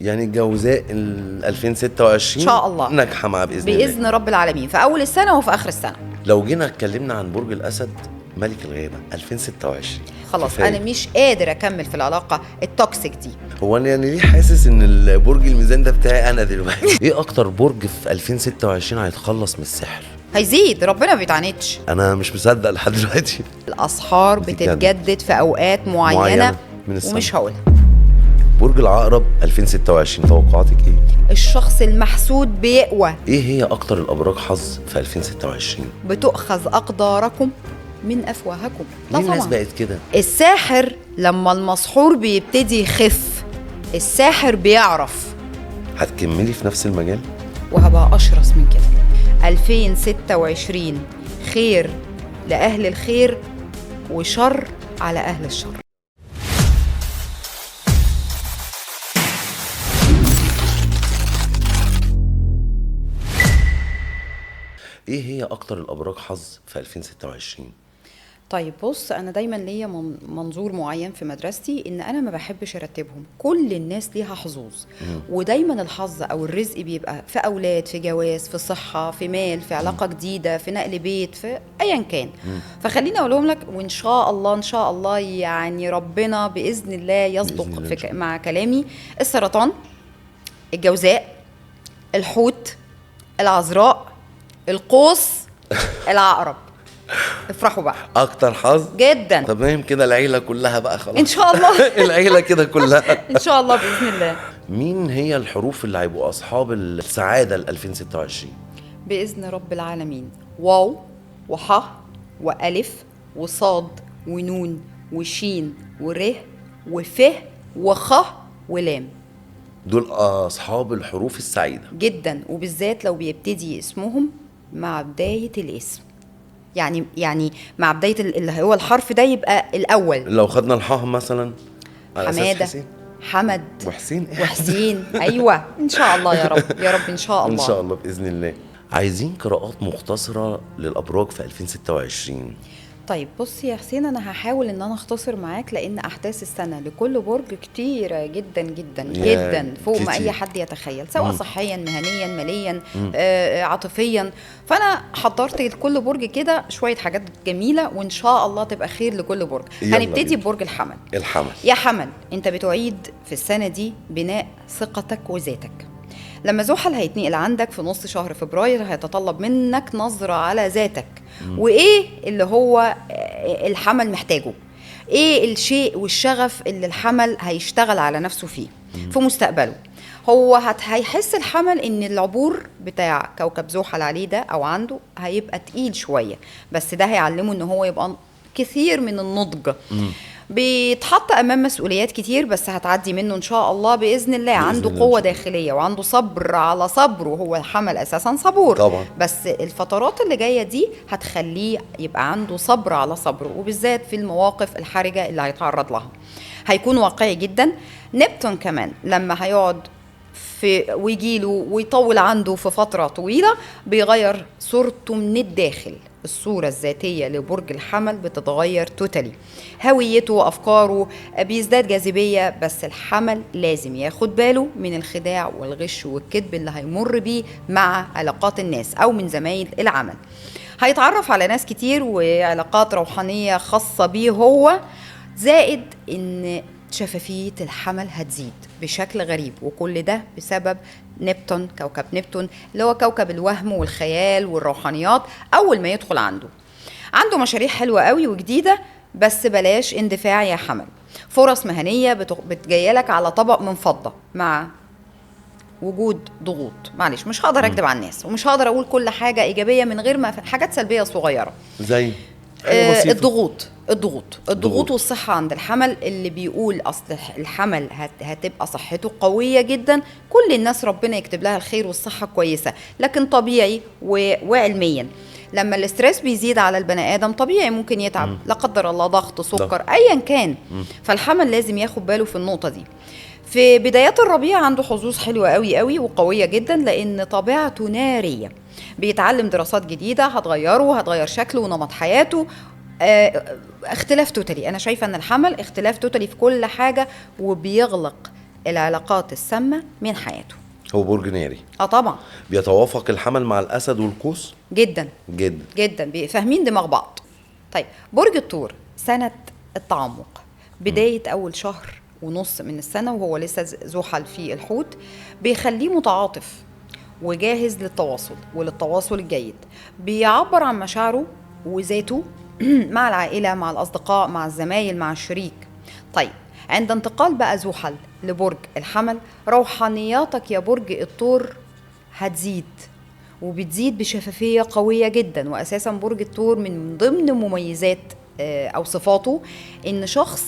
يعني الجوزاء 2026 إن شاء الله ناجحة مع بإذن الله. بإذن رب العالمين، في أول السنة وفي آخر السنة. لو جينا اتكلمنا عن برج الأسد ملك الغابة 2026 خلاص كفاية. أنا مش قادر أكمل في العلاقة التوكسيك دي. هو أنا يعني ليه حاسس إن البرج الميزان ده بتاعي أنا دلوقتي؟ إيه أكتر برج في 2026 هيتخلص من السحر؟ هيزيد، ربنا بيتعاندش. أنا مش مصدق لحد دلوقتي. الأسحار بتتجدد في أوقات معينة من السنة. ومش هقولها. برج العقرب 2026 توقعاتك إيه؟ الشخص المحسود بيقوى. إيه هي أكتر الأبراج حظ في 2026؟ بتؤخذ أقداركم من أفواهكم. ليه الناس بقت كده؟ الساحر لما المسحور بيبتدي يخف، الساحر بيعرف. هتكملي في نفس المجال؟ وهبقى أشرس من كده. 2026 خير لأهل الخير وشر على أهل الشر. ايه هي اكتر الابراج حظ في 2026؟ طيب بص، انا دايما ليا منظور معين في مدرستي، ان انا ما بحبش ارتبهم، كل الناس ليها حظوظ. ودايما الحظ او الرزق بيبقى في اولاد، في جواز، في صحه، في مال، في علاقه جديده، في نقل بيت، في ايا كان. فخليني اقولهم لك، وان شاء الله ان شاء الله يعني ربنا باذن الله يصدق بإذن الله. مع كلامي. السرطان، الجوزاء، الحوت، العذراء، القوس، العقرب. افرحوا بقى اكتر حظ جدا. تمام كده، العيله كلها بقى خلاص ان شاء الله. العيله كده كلها ان شاء الله باذن الله. مين هي الحروف اللي هيبقوا اصحاب السعاده ل 2026؟ باذن رب العالمين: واو وح والف وصاد ونون وشين وره وف وخ ولام. دول اصحاب الحروف السعيده جدا، وبالذات لو بيبتدي اسمهم مع بدايه الاسم. يعني مع بدايه اللي هو الحرف ده يبقى الاول. لو خدنا الحاء مثلا على أساس حماده، حسين حمد وحسين ايوه ان شاء الله يا رب يا رب ان شاء الله. ان شاء الله باذن الله. عايزين قراءات مختصره للابراج في 2026. طيب بص يا حسين، انا هحاول ان انا اختصر معاك، لان احداث السنه لكل برج كتيره جدا جدا جدا فوق ما اي حد يتخيل، سواء صحيا، مهنيا، ماليا، عاطفيا. فانا حضرت لكل برج كده شويه حاجات جميله، وان شاء الله تبقى خير لكل برج. هنبتدي ببرج الحمل. يا حمل، انت بتعيد في السنه دي بناء ثقتك وذاتك. لما زحل هيتنقل عندك في نص شهر فبراير، هيتطلب منك نظرة على ذاتك، وإيه اللي هو الحمل محتاجه، إيه الشيء والشغف اللي الحمل هيشتغل على نفسه فيه في مستقبله. هو هيحس الحمل إن العبور بتاع كوكب زحل عليه ده أو عنده هيبقى تقيل شوية، بس ده هيعلمه إن هو يبقى كثير من النضج. بيتحط امام مسؤوليات كتير، بس هتعدي منه ان شاء الله باذن الله. عنده قوه داخليه وعنده صبر على صبره، هو الحمل اساسا صبور طبعا. بس الفترات اللي جايه دي هتخليه يبقى عنده صبر على صبره، وبالذات في المواقف الحرجه اللي هيتعرض لها. هيكون واقعي جدا. نبتون كمان لما هيقعد ويجيله ويطول عنده في فتره طويله، بيغير صورته من الداخل. الصورة الذاتية لبرج الحمل بتتغير توتالي، هويته وأفكاره بيزداد جاذبية. بس الحمل لازم ياخد باله من الخداع والغش والكذب اللي هيمر بيه مع علاقات الناس أو من زمايل العمل. هيتعرف على ناس كتير وعلاقات روحانية خاصة بيه هو، زائد إن شفافية الحمل هتزيد بشكل غريب، وكل ده بسبب نبتون، كوكب نبتون اللي هو كوكب الوهم والخيال والروحانيات. أول ما يدخل عنده مشاريع حلوة قوي وجديدة، بس بلاش اندفاع يا حمل. فرص مهنية بتجيلك على طبق من فضة مع وجود ضغوط. معلش مش هقدر أكدب على الناس، ومش هقدر أقول كل حاجة إيجابية من غير ما حاجات سلبية صغيرة زي الضغوط والصحة عند الحمل. اللي بيقول أصل الحمل هتبقى صحته قوية جدا، كل الناس ربنا يكتب لها الخير والصحة كويسة، لكن طبيعي وعلميا لما الاسترس بيزيد على البني آدم طبيعي ممكن يتعب، لا قدر الله ضغط، سكر، أيا كان. فالحمل لازم ياخد باله في النقطة دي. في بدايات الربيع عنده حظوظ حلوة قوي قوي وقوية جدا، لأن طبيعته نارية. بيتعلم دراسات جديدة هتغير شكله ونمط حياته. اختلاف توتالي. أنا شايفة أن الحمل اختلاف توتالي في كل حاجة، وبيغلق العلاقات السامة من حياته. هو برج ناري، طبعا بيتوافق الحمل مع الاسد والقوس جدا جدا. جدا، فاهمين دماغ بعض. طيب برج الثور، سنة التعمق، بداية أول شهر ونص من السنة وهو لسه زحل في الحوت، بيخليه متعاطف وجاهز للتواصل وللتواصل الجيد. بيعبر عن مشاعره وذاته مع العائلة، مع الأصدقاء، مع الزمايل، مع الشريك. طيب عند انتقال بقى زحل لبرج الحمل، روحانياتك يا برج الثور هتزيد، وبتزيد بشفافية قوية جدا. وأساسا برج الثور من ضمن مميزات أو صفاته إن شخص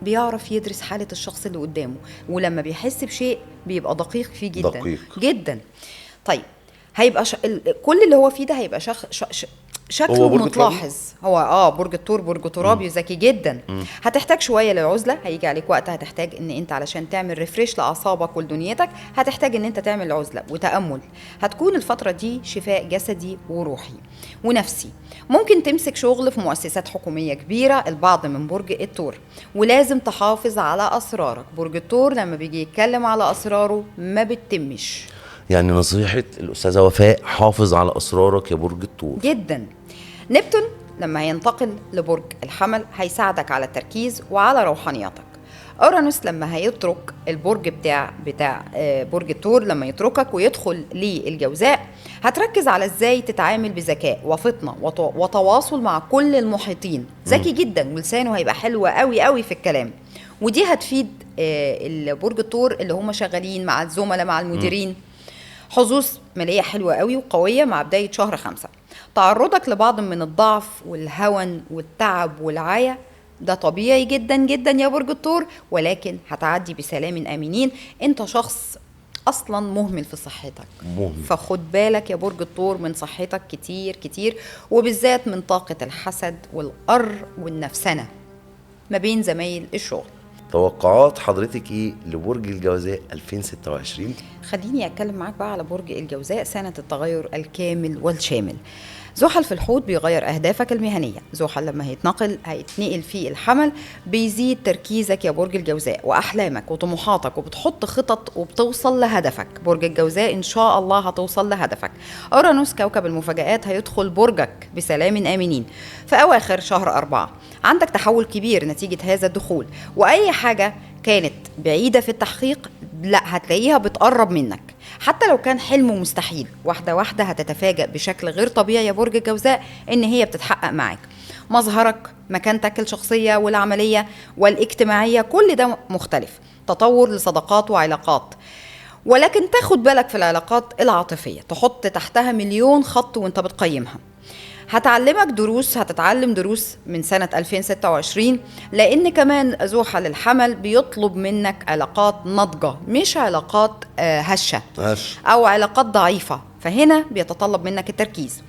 بيعرف يدرس حالة الشخص اللي قدامه، ولما بيحس بشيء بيبقى دقيق فيه جدا دقيق. جدا. طيب هيبقى كل اللي هو فيه ده هيبقى شكله برج متلاحظ. هو برج الثور برج ترابي ذكي جدا. هتحتاج شويه للعزله، هيجي عليك وقت هتحتاج ان انت علشان تعمل ريفريش لاعصابك ولدنيتك هتحتاج ان انت تعمل عزله وتامل. هتكون الفتره دي شفاء جسدي وروحي ونفسي. ممكن تمسك شغل في مؤسسات حكوميه كبيره البعض من برج الثور، ولازم تحافظ على اسرارك. برج الثور لما بيجي يتكلم على اسراره ما بتتمش. يعني نصيحة الأستاذة وفاء، حافظ على أسرارك يا برج الثور جدا. نبتون لما ينتقل لبرج الحمل هيساعدك على التركيز وعلى روحانياتك. اورانوس لما هيترك البرج بتاع برج الثور، لما يتركك ويدخل للجوزاء، هتركز على ازاي تتعامل بذكاء وفطنه وتواصل مع كل المحيطين. ذكي جدا ولسانه هيبقى حلو قوي قوي في الكلام، ودي هتفيد البرج الثور اللي هم شغالين مع الزملاء مع المديرين. حظوظ مالية حلوة قوي وقوية مع بداية شهر 5. تعرضك لبعض من الضعف والهون والتعب والعيا ده طبيعي جدا جدا يا برج الثور، ولكن هتعدي بسلام آمنين. انت شخص اصلا مهمل في صحتك، فخد بالك يا برج الثور من صحتك كتير كتير، وبالذات من طاقة الحسد والقر والنفسنة ما بين زمايل الشغل. توقعات حضرتك ايه لبرج الجوزاء 2026؟ خليني اتكلم معاك بقى على برج الجوزاء، سنة التغير الكامل والشامل. زحل في الحوت بيغير أهدافك المهنية. زحل لما هيتنقل في الحمل بيزيد تركيزك يا برج الجوزاء وأحلامك وطموحاتك، وبتحط خطط وبتوصل لهدفك. برج الجوزاء إن شاء الله هتوصل لهدفك. أورانوس كوكب المفاجآت هيدخل برجك بسلام آمنين في أواخر شهر 4. عندك تحول كبير نتيجة هذا الدخول، وأي حاجة كانت بعيدة في التحقيق لا هتلاقيها بتقرب منك، حتى لو كان حلم مستحيل. واحدة واحدة هتتفاجأ بشكل غير طبيعي يا برج الجوزاء إن هي بتتحقق معاك. مظهرك، مكانتك الشخصية والعملية والاجتماعية كل ده مختلف. تطور لصداقات وعلاقات، ولكن تاخد بالك في العلاقات العاطفية، تحط تحتها مليون خط وانت بتقيمها. هتعلمك دروس، هتتعلم دروس من سنة 2026، لأن كمان زحل الحمل بيطلب منك علاقات ناضجة، مش علاقات هشة أو علاقات ضعيفة، فهنا بيتطلب منك التركيز.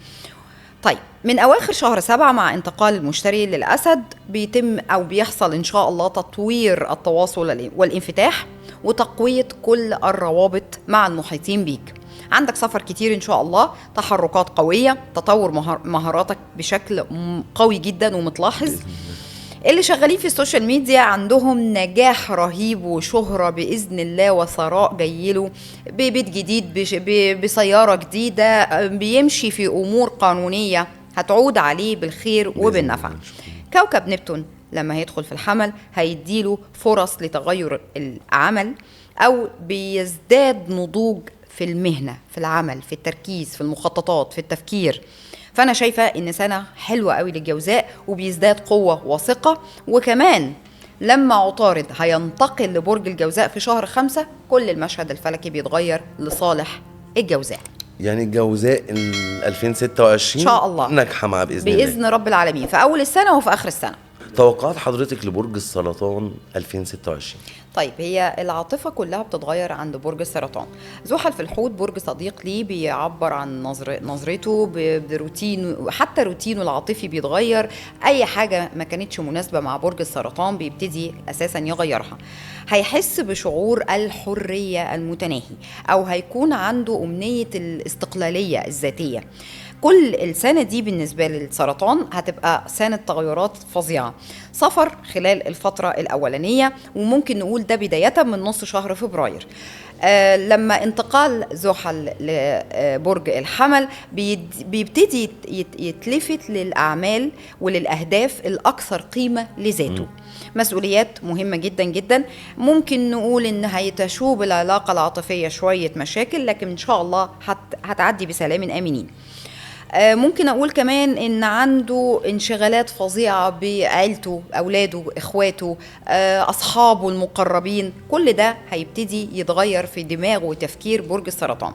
طيب من أواخر شهر 7 مع انتقال المشتري للأسد بيتم أو بيحصل إن شاء الله تطوير التواصل والانفتاح وتقوية كل الروابط مع المحيطين بيك. عندك سفر كتير إن شاء الله، تحركات قوية، تطور مهاراتك بشكل قوي جدا ومتلاحظ. اللي شغالين في السوشيال ميديا عندهم نجاح رهيب وشهرة بإذن الله، وثراء جايله ببيت جديد، بسيارة جديدة، بيمشي في أمور قانونية هتعود عليه بالخير وبالنفع. كوكب نبتون لما هيدخل في الحمل هيديله فرص لتغير العمل، أو بيزداد نضوج في المهنة، في العمل، في التركيز، في المخططات، في التفكير. فأنا شايفة إن سنة حلوة قوي للجوزاء، وبيزداد قوة وثقة. وكمان لما عطارد هينتقل لبرج الجوزاء في شهر 5 كل المشهد الفلكي بيتغير لصالح الجوزاء. يعني الجوزاء 2026 إن شاء الله ناجحة مع بإذن الله بإذن رب العالمين، في أول السنة وفي آخر السنة. توقعات حضرتك لبرج السرطان 2026؟ طيب هي العاطفة كلها بتتغير عند برج السرطان. زحل في الحوت برج صديق ليه، بيعبر عن نظرته بروتين، وحتى روتينه العاطفي بيتغير. أي حاجة ما كانتش مناسبة مع برج السرطان بيبتدي أساسا يغيرها. هيحس بشعور الحرية المتناهي، أو هيكون عنده أمنية الاستقلالية الذاتية. كل السنة دي بالنسبة للسرطان هتبقى سنة تغيرات فظيعة. سفر خلال الفترة الأولانية، وممكن نقول ده بداية من نص شهر فبراير. لما انتقال زحل لبرج الحمل بيبتدي يتلفت للأعمال وللأهداف الأكثر قيمة لذاته. مسؤوليات مهمة جدا جدا، ممكن نقول إن هيتشوب العلاقة العاطفية شوية مشاكل، لكن إن شاء الله هتعدي بسلام آمنين. ممكن أقول كمان إن عنده انشغالات فظيعة بعيلته، أولاده، إخواته، أصحابه المقربين، كل ده هيبتدي يتغير في دماغه وتفكير برج السرطان.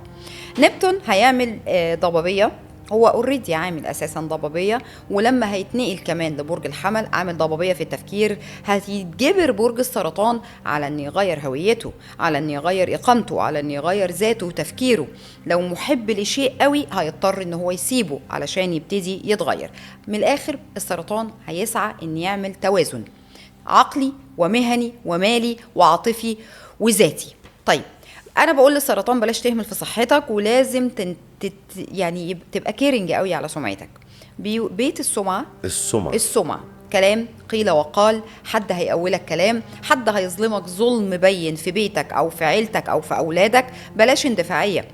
نبتون هيعمل ضبابية، هو اوريدي عامل اساسا ضبابيه، ولما هيتنقل كمان لبرج الحمل عامل ضبابيه في التفكير، هيتجبر برج السرطان على ان يغير هويته، على ان يغير اقامته، على ان يغير ذاته وتفكيره. لو محب لشيء قوي هيضطر ان هو يسيبه علشان يبتدي يتغير. من الاخر السرطان هيسعى ان يعمل توازن عقلي ومهني ومالي وعاطفي وذاتي. طيب انا بقول للسرطان بلاش تهمل في صحتك، ولازم يعني تبقى كيرنج قوي على سمعتك. بيت السمعة كلام قيل وقال، حد هيقولك كلام، حد هيظلمك ظلم بين في بيتك او في عيلتك او في اولادك، بلاش اندفاعية.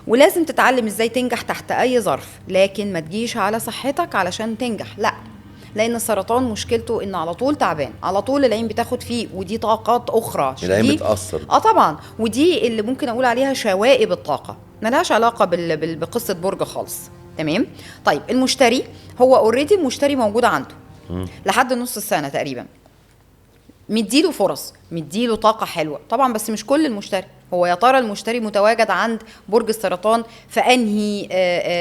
ولازم تتعلم ازاي تنجح تحت اي ظرف، لكن ما تجيش على صحتك علشان تنجح، لا، لان السرطان مشكلته ان على طول تعبان، على طول العين بتاخد فيه، ودي طاقات اخرى العين بتأثر. طبعا، ودي اللي ممكن اقول عليها شوائب الطاقه، ملهاش علاقه بقصه برج خالص. تمام. طيب المشتري هو اوريدي المشتري موجود عنده لحد نص السنه تقريبا، مديله فرص، مديله طاقه حلوه طبعا، بس مش كل المشتري. هو يا ترى المشتري متواجد عند برج السرطان في انهي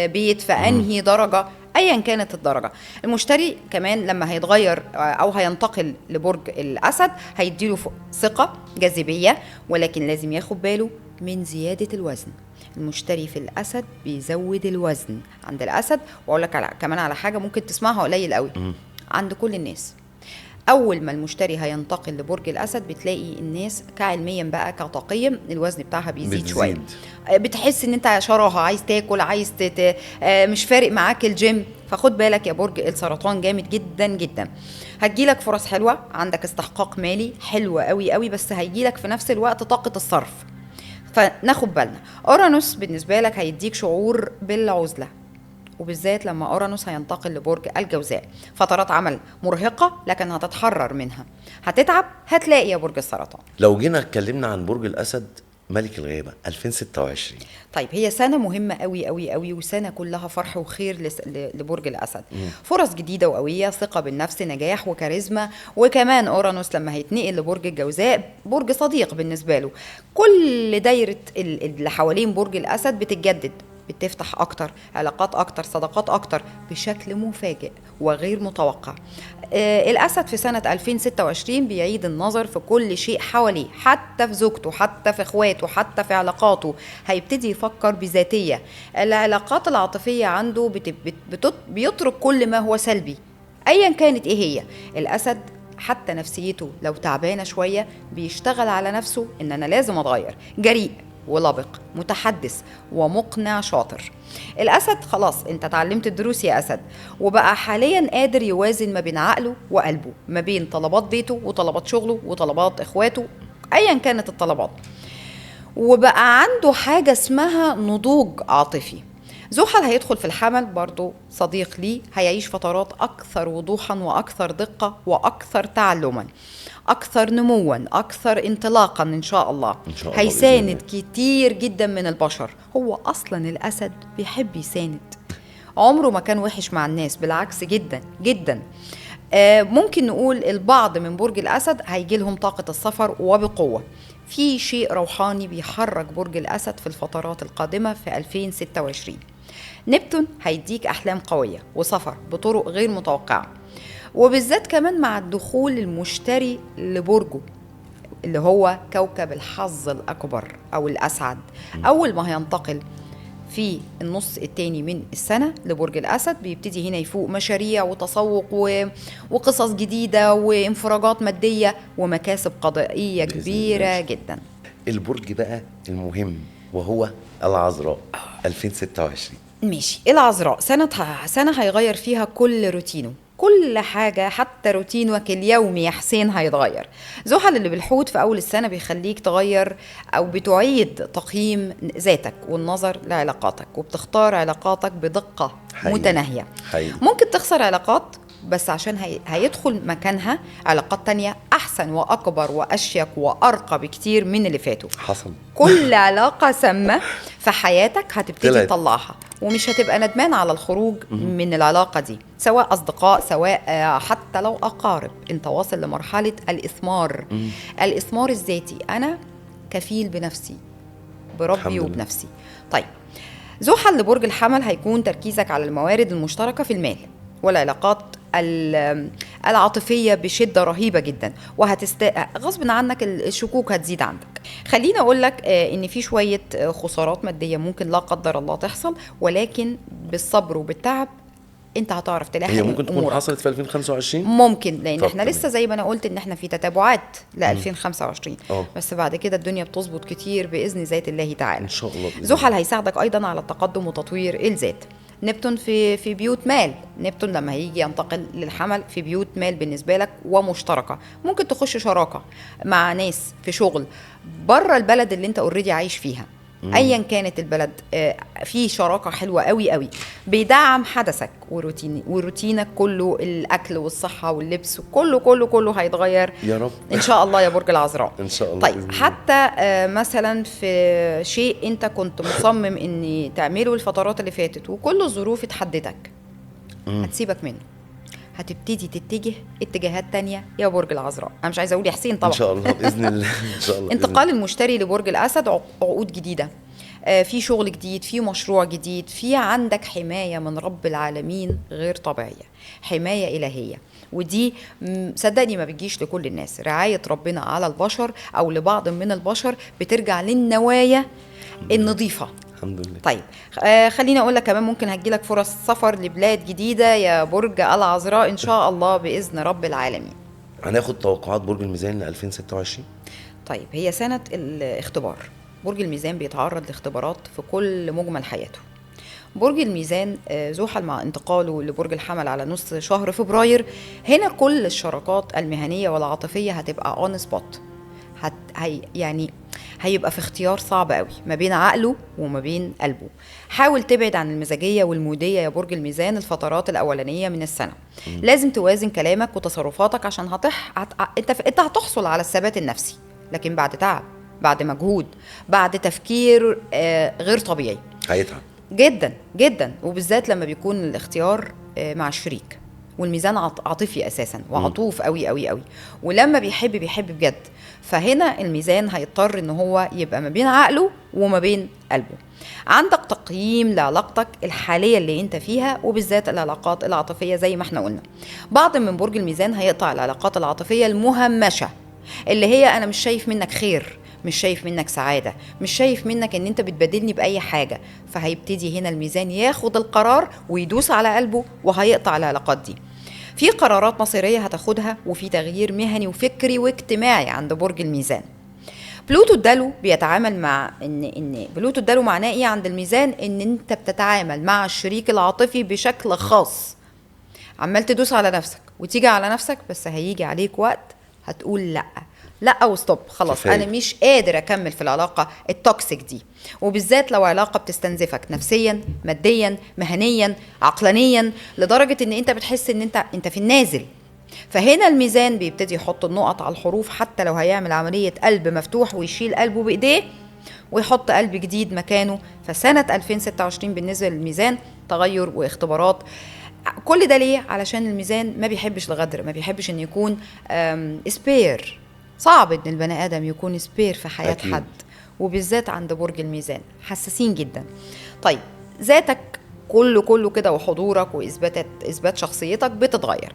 بيت، في انهي درجه، ايا كانت الدرجه. المشتري كمان لما هيتغير او هينتقل لبرج الاسد هيديله ثقه، جاذبيه، ولكن لازم ياخد باله من زياده الوزن. المشتري في الاسد بيزود الوزن عند الاسد. واقول لك كمان على حاجه ممكن تسمعها قليل قوي عند كل الناس. اول ما المشتري هينتقل لبرج الاسد بتلاقي الناس كعلميا بقى كطاقيا الوزن بتاعها بيزيد شويه، بتحس ان انت شراهه، عايز تاكل، عايز مش فارق معاك الجيم. فخد بالك يا برج السرطان جامد جدا جدا. هتجيلك فرص حلوه، عندك استحقاق مالي حلو قوي قوي، بس هيجيلك في نفس الوقت طاقه الصرف، فناخد بالنا. اورانوس بالنسبه لك هيديك شعور بالعزله، وبالذات لما اورانوس هينتقل لبرج الجوزاء. فترات عمل مرهقه لكن هتتحرر منها، هتتعب هتلاقي يا برج السرطان. لو جينا اتكلمنا عن برج الاسد ملك الغيبه 2026، طيب هي سنه مهمه قوي قوي قوي، وسنه كلها فرح وخير لبرج الاسد. فرص جديده وقوية، ثقه بالنفس، نجاح وكاريزما. وكمان اورانوس لما هيتنقل لبرج الجوزاء برج صديق بالنسبه له، كل دايره اللي حوالين برج الاسد بتتجدد، بتفتح أكتر، علاقات أكتر، صداقات أكتر، بشكل مفاجئ وغير متوقع. الأسد في سنة 2026 بيعيد النظر في كل شيء حواليه، حتى في زوجته، حتى في إخواته، حتى في علاقاته. هيبتدي يفكر بذاتية. العلاقات العاطفية عنده بيترك كل ما هو سلبي أيا كانت إيه هي. الأسد حتى نفسيته لو تعبانة شوية بيشتغل على نفسه إن أنا لازم أتغير. جريء ولبق، متحدث ومقنع، شاطر. الأسد خلاص انت اتعلمت الدروس يا أسد، وبقى حاليا قادر يوازن ما بين عقله وقلبه، ما بين طلبات بيته وطلبات شغله وطلبات إخواته أيا كانت الطلبات. وبقى عنده حاجة اسمها نضوج عاطفي. زحل هيدخل في الحمل برضو صديق ليه، هيعيش فترات أكثر وضوحا وأكثر دقة وأكثر تعلما، أكثر نموا، أكثر انطلاقا إن شاء الله. هيساند كتير جدا من البشر. هو أصلا الأسد بيحب يساند، عمره ما كان وحش مع الناس، بالعكس جدا جدا. ممكن نقول البعض من برج الأسد هيجي لهم طاقة السفر وبقوة. في شيء روحاني بيحرك برج الأسد في الفترات القادمة في 2026. نبتون هيديك أحلام قوية وسفر بطرق غير متوقعة، وبالذات كمان مع الدخول المشتري لبرجه اللي هو كوكب الحظ الأكبر أو الأسعد. أول ما هينتقل في النص التاني من السنة لبرج الأسد بيبتدي هنا يفوق مشاريع وتسوق وقصص جديدة وانفراجات مادية ومكاسب قضائية كبيرة جدا. البرج بقى المهم وهو العذراء 2026. ماشي. العذراء سنة هيغير فيها كل روتينه، كل حاجة، حتى روتينك اليومي يا حسين هيتغير. زحل اللي بالحوت في أول السنة بيخليك تغير أو بتعيد تقييم ذاتك والنظر لعلاقاتك، وبتختار علاقاتك بدقة حقيقي. متناهية. حقيقي. ممكن تخسر علاقات بس عشان هيدخل مكانها علاقات تانية أحسن وأكبر وأشيك وأرقى بكتير من اللي فاتوا. حصل. كل علاقة سامة في حياتك هتبتدي طلعت. تطلعها، ومش هتبقى ندمان على الخروج من العلاقة دي، سواء أصدقاء سواء حتى لو أقارب. أنت واصل لمرحلة الإثمار. الإثمار الذاتي، أنا كفيل بنفسي، الحمد بربي لله. وبنفسي. طيب، زحل لبرج الحمل هيكون تركيزك على الموارد المشتركة في المال والعلاقات العاطفية بشدة رهيبة جدا، غصب عنك الشكوك هتزيد عندك. خليني أقول لك إن في شوية خسارات مادية ممكن لا قدر الله تحصل، ولكن بالصبر وبالتعب أنت هتعرف تلاحق. هي ممكن تكون أمورك. حصلت في 2025. ممكن، لان طب احنا تمام. لسه زي ما انا قلت ان احنا في تتابعات ل 2025. بس بعد كده الدنيا بتظبط كتير باذن ذات الله تعالى ان شاء الله. زحل هيساعدك ايضا على التقدم وتطوير الذات. نبتون في بيوت مال. نبتون لما هيجي ينتقل للحمل في بيوت مال بالنسبه لك ومشتركه، ممكن تخش شراكه مع ناس في شغل بره البلد اللي انت اوريدي عايش فيها. ايا كانت البلد، في شراكه حلوه قوي قوي بيدعم حدثك وروتينك كله، الاكل والصحه واللبس كله كله كله هيتغير يا رب ان شاء الله يا برج العذراء. ان شاء الله. طيب، حتى مثلا في شيء انت كنت مصمم ان تعمله الفترات اللي فاتت وكل الظروف اتحدتك، هتسيبك منه، هتبتدي تتجه اتجاهات تانية يا برج العذراء. انا مش عايزه اقول يا حسين طبعا. ان شاء الله باذن الله. ان شاء الله. انتقال المشتري لبرج الاسد، عقود جديده، في شغل جديد، في مشروع جديد، في عندك حمايه من رب العالمين غير طبيعيه، حمايه الهيه. ودي صدقني ما بتجيش لكل الناس. رعايه ربنا على البشر او لبعض من البشر بترجع للنوايا النظيفه. الحمد لله. طيب، خليني اقول لك كمان ممكن هتجيلك فرص سفر لبلاد جديده يا برج العذراء ان شاء الله باذن رب العالمين. هناخد توقعات برج الميزان ل 2026. طيب، هي سنه الاختبار. برج الميزان بيتعرض لاختبارات في كل مجمل حياته. برج الميزان زحل مع انتقاله لبرج الحمل على نص شهر فبراير، هنا كل الشراكات المهنيه والعاطفيه هتبقى اون سبوت. يعني هيبقى في اختيار صعب قوي ما بين عقله وما بين قلبه. حاول تبعد عن المزاجيه والموديه يا برج الميزان الفترات الاولانيه من السنه. لازم توازن كلامك وتصرفاتك عشان انت هتحصل على الثبات النفسي، لكن بعد تعب، بعد مجهود، بعد تفكير غير طبيعي. هيتعب جدا جدا، وبالذات لما بيكون الاختيار مع الشريك. والميزان عاطفي اساسا وعطوف قوي قوي قوي، ولما بيحب بجد. فهنا الميزان هيضطر ان هو يبقى ما بين عقله وما بين قلبه. عندك تقييم لعلاقتك الحاليه اللي انت فيها، وبالذات العلاقات العاطفيه زي ما احنا قلنا. بعض من برج الميزان هيقطع العلاقات العاطفيه المهمشه، اللي هي انا مش شايف منك خير، مش شايف منك سعادة، مش شايف منك ان انت بتبادلني بأي حاجة. فهيبتدي هنا الميزان ياخد القرار ويدوس على قلبه وهيقطع العلاقات دي. في قرارات مصيرية هتاخدها، وفي تغيير مهني وفكري واجتماعي عند برج الميزان. بلوتو الدلو بيتعامل مع ان بلوتو الدلو معناه ايه عند الميزان؟ ان انت بتتعامل مع الشريك العاطفي بشكل خاص، عمال تدوس على نفسك وتيجي على نفسك، بس هيجي عليك وقت هتقول لا وستوب، خلاص كفاية. انا مش قادر اكمل في العلاقه التوكسيك دي، وبالذات لو علاقه بتستنزفك نفسيا ماديا مهنيا عقلانيا، لدرجه ان انت بتحس ان انت في النازل. فهنا الميزان بيبتدي يحط النقط على الحروف، حتى لو هيعمل عمليه قلب مفتوح ويشيل قلبه بايديه ويحط قلب جديد مكانه. فسنه 2026 بالنسبه للميزان تغير واختبارات. كل ده ليه؟ علشان الميزان ما بيحبش الغدر، ما بيحبش ان يكون سبير. صعب ان البني ادم يكون سبير في حياه أكيد. حد، وبالذات عند برج الميزان حساسين جدا. طيب، ذاتك كله كده وحضورك واثبات شخصيتك بتتغير.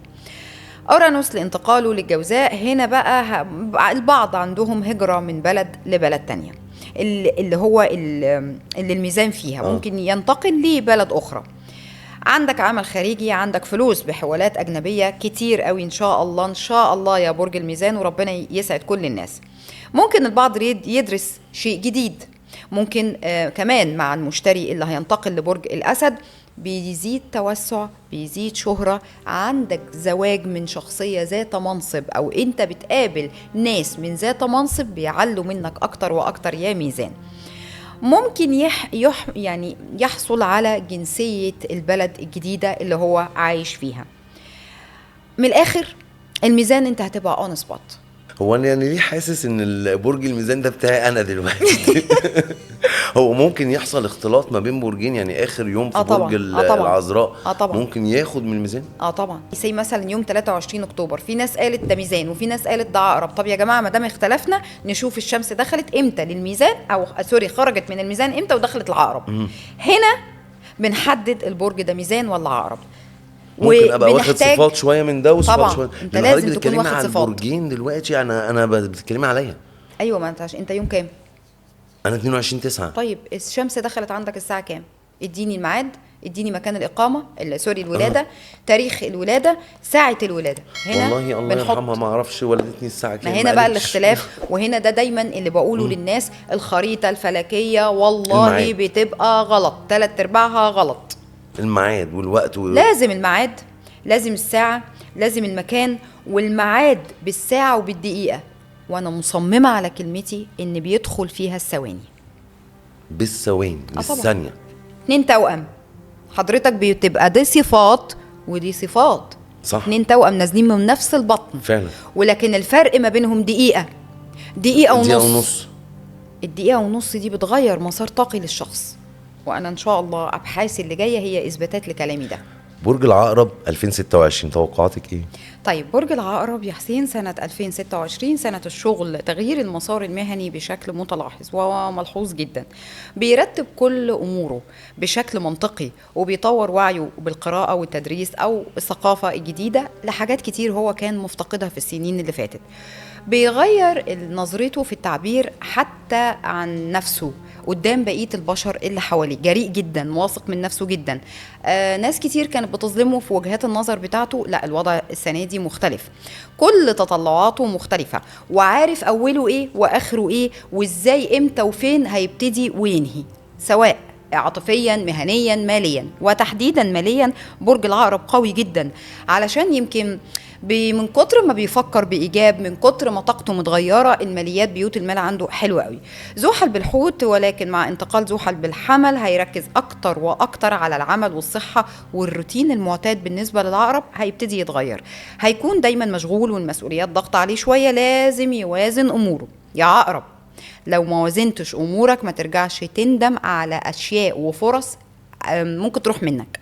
اورانوس لانتقاله للجوزاء، هنا بقى البعض عندهم هجره من بلد لبلد تانية، اللي الميزان فيها ممكن ينتقل لبلد اخرى. عندك عمل خارجي، عندك فلوس بحوالات أجنبية كتير قوي إن شاء الله إن شاء الله يا برج الميزان، وربنا يسعد كل الناس. ممكن البعض يدرس شيء جديد، ممكن كمان مع المشتري اللي هينتقل لبرج الأسد بيزيد توسع، بيزيد شهرة، عندك زواج من شخصية ذات منصب، أو أنت بتقابل ناس من ذات منصب بيعلوا منك أكتر وأكتر يا ميزان. ممكن يعني يحصل على جنسية البلد الجديدة اللي هو عايش فيها. من الآخر الميزان أنت هتبقى اون سبوت. هو انا يعني ليه حاسس ان برج الميزان ده بتاعي انا دلوقتي؟ هو ممكن يحصل اختلاط ما بين برجين، يعني اخر يوم في طبعاً. برج طبعاً. العذراء طبعاً. ممكن ياخد من الميزان. طبعا زي مثلا يوم 23 اكتوبر في ناس قالت ده ميزان وفي ناس قالت ده عقرب. طب يا جماعه ما دام اختلفنا نشوف الشمس دخلت امتى للميزان، او سوري خرجت من الميزان امتى ودخلت العقرب. هنا بنحدد البرج ده ميزان ولا عقرب. ممكن ابقى واخد صفات شويه من ده وصفات طبعا شويه. انت لازم تكون واخد على صفات. البرجين دلوقتي انا بتتكلمي عليا. ايوه ما انت يوم كام؟ انا 22/9. طيب الشمس دخلت عندك الساعه كام؟ اديني الميعاد، اديني مكان الاقامه سوري الولاده، تاريخ الولاده، ساعه الولاده. هنا والله الله يرحمها ما اعرفش ولدتني الساعه كام. ما هنا بقى الاختلاف. وهنا ده دايما اللي بقوله للناس، الخريطه الفلكيه والله الميعاد بتبقى غلط، 3/4 غلط. الميعاد والوقت لازم الميعاد، لازم الساعه، لازم المكان، والميعاد بالساعه وبالدقيقه، وانا مصممه على كلمتي ان بيدخل فيها الثواني. بالثواني بالثانيه. 2 توأم حضرتك بتبقى دي صفات ودي صفات، صح. 2 توأم نازلين من نفس البطن فعلا، ولكن الفرق ما بينهم دقيقة، دقيقة ونص. الدقيقة ونص دي بتغير مسار طاقي للشخص، وأنا إن شاء الله أبحاثي اللي جاية هي إثباتات لكلامي ده. برج العقرب 2026 توقعاتك ايه؟ طيب برج العقرب يا حسين سنة 2026 سنة الشغل، تغيير المسار المهني بشكل متلاحظ وملحوظ جدا، بيرتب كل أموره بشكل منطقي وبيطور وعيه بالقراءة والتدريس أو الثقافة الجديدة لحاجات كتير هو كان مفتقدها في السنين اللي فاتت. بيغير نظرته في التعبير حتى عن نفسه قدام بقية البشر اللي حواليه، جريء جدا، واثق من نفسه جدا. ناس كتير كانت بتظلمه في وجهات النظر بتاعته، لا الوضع السنة دي مختلف، كل تطلعاته مختلفة، وعارف أوله إيه وآخره إيه وإزاي إمتى وفين هيبتدي وينهي، سواء عاطفيا مهنيا ماليا، وتحديدا ماليا برج العقرب قوي جدا، علشان يمكن من كتر ما بيفكر بإيجاب، من كتر ما طاقته متغيرة، الماليات بيوت المال عنده حلوة قوي. زحل بالحوت، ولكن مع انتقال زحل بالحمل هيركز أكتر وأكتر على العمل والصحة، والروتين المعتاد بالنسبة للعقرب هيبتدي يتغير، هيكون دايما مشغول والمسؤوليات ضغط عليه شوية، لازم يوازن أموره يا عقرب. لو ما وزنتش أمورك ما ترجعش تندم على أشياء وفرص ممكن تروح منك،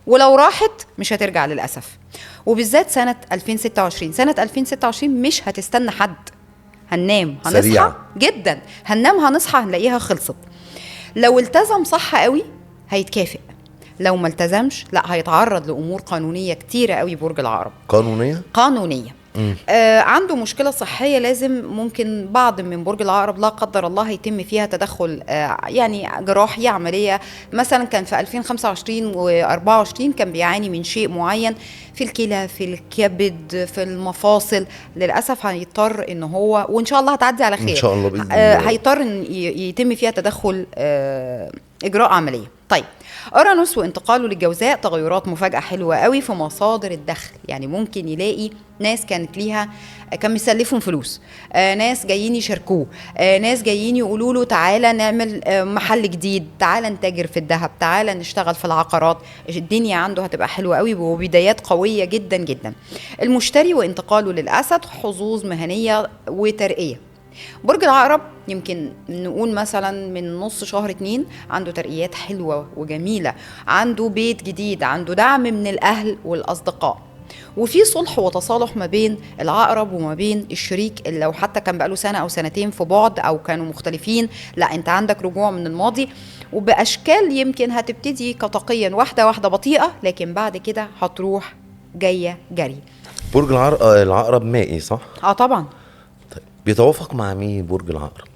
ولو راحت مش هترجع للأسف. وبالذات سنة 2026، سنة 2026 مش هتستنى حد، هننام هنصحى سريع جدا، هننام هنصحى هنلاقيها خلصت. لو التزم صح قوي هيتكافئ، لو ما التزمش لا هيتعرض لأمور قانونية كتيرة قوي. برج العقرب قانونية عنده مشكلة صحية، لازم ممكن بعض من برج العقرب لا قدر الله هيتم فيها تدخل يعني جراحي، عملية مثلا. كان في 2025 و24 كان بيعاني من شيء معين في الكلى، في الكبد، في المفاصل، للأسف هيضطر ان هو، وان شاء الله هتعدي على خير ان شاء الله بإذن الله، هيضطر ان يتم فيها تدخل إجراء عملية. طيب أورانوس وانتقاله للجوزاء، تغيرات مفاجأة حلوة قوي في مصادر الدخل، يعني ممكن يلاقي ناس كانت ليها كان مسلفهم فلوس، ناس جايين يشاركوه، ناس جايين يقولوا له تعالى نعمل محل جديد، تعالى نتاجر في الذهب، تعالى نشتغل في العقارات. الدنيا عنده هتبقى حلوة قوي وبدايات قوية جدا جدا. المشتري وانتقاله للأسد، حظوظ مهنية وترقية. برج العقرب يمكن نقول مثلا من نص شهر 2 عنده ترقيات حلوة وجميلة، عنده بيت جديد، عنده دعم من الأهل والأصدقاء، وفي صلح وتصالح ما بين العقرب وما بين الشريك اللي لو حتى كان بقاله سنة أو سنتين في بعد أو كانوا مختلفين، لا أنت عندك رجوع من الماضي، وبأشكال يمكن هتبتدي كطاقيا واحدة واحدة بطيئة، لكن بعد كده هتروح جاية جري. برج العقرب مائي صح؟ طبعا. طيب بيتوافق مع مين برج العقرب؟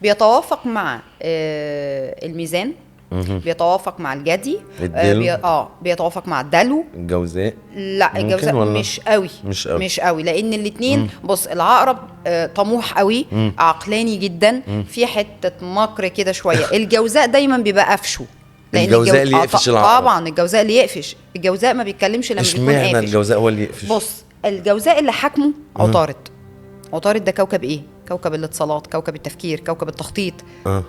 بيتوافق مع الميزان بيتوافق مع الجدي. الدلو. بيتوافق مع الدلو. الجوزاء لا ممكن الجوزاء ولا؟ مش قوي. مش قوي. مش قوي لان الاتنين بص العقرب طموح قوي، عقلاني جدا، في حته مكر كده شويه. الجوزاء دايما بيبقى قفشه، لان الجوزاء اللي يقفش العقرب. طبعا الجوزاء اللي يقفش. الجوزاء ما بيتكلمش لما بيكون اشمعنى قافش. الجوزاء هو اللي يقفش؟ بص الجوزاء اللي حاكمه عطارد. عطارد ده كوكب ايه؟ كوكب الاتصالات، كوكب التفكير، كوكب التخطيط.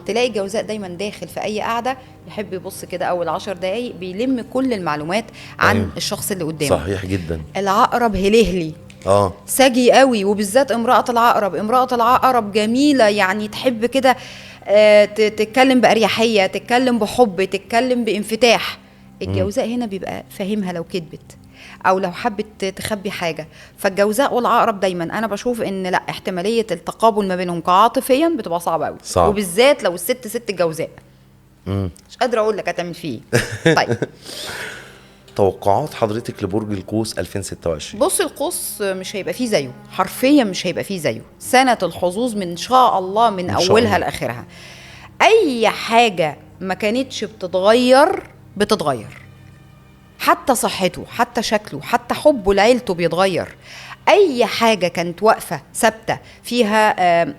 تلاقي الجوزاء دايما داخل في اي قعده يحب يبص كده اول 10 دقايق بيلم كل المعلومات عن أيوه. الشخص اللي قدامه. صحيح جدا. العقرب هلهلي، سجي قوي، وبالذات امرأة العقرب جميلة، يعني تحب كده تتكلم بأريحية، تتكلم بحب، تتكلم بانفتاح. الجوزاء هنا بيبقى فاهمها لو كدبت او لو حبت تخبي حاجه. فالجوزاء والعقرب دايما انا بشوف ان لا، احتماليه التقابل ما بينهم كعاطفيا بتبقى صعبه قوي، وبالذات لو الست ست الجوزاء. مش قادره اقول لك هتعمل فيه. طيب توقعات حضرتك لبرج القوس 2026؟ بص القوس مش هيبقى فيه زيه، حرفيا مش هيبقى فيه زيه. سنه الحظوظ من شاء الله من اولها لاخرها. اي حاجه ما كانتش بتتغير، حتى صحته، حتى شكله، حتى حبه لعيلته بيتغير. اي حاجه كانت واقفه ثابته فيها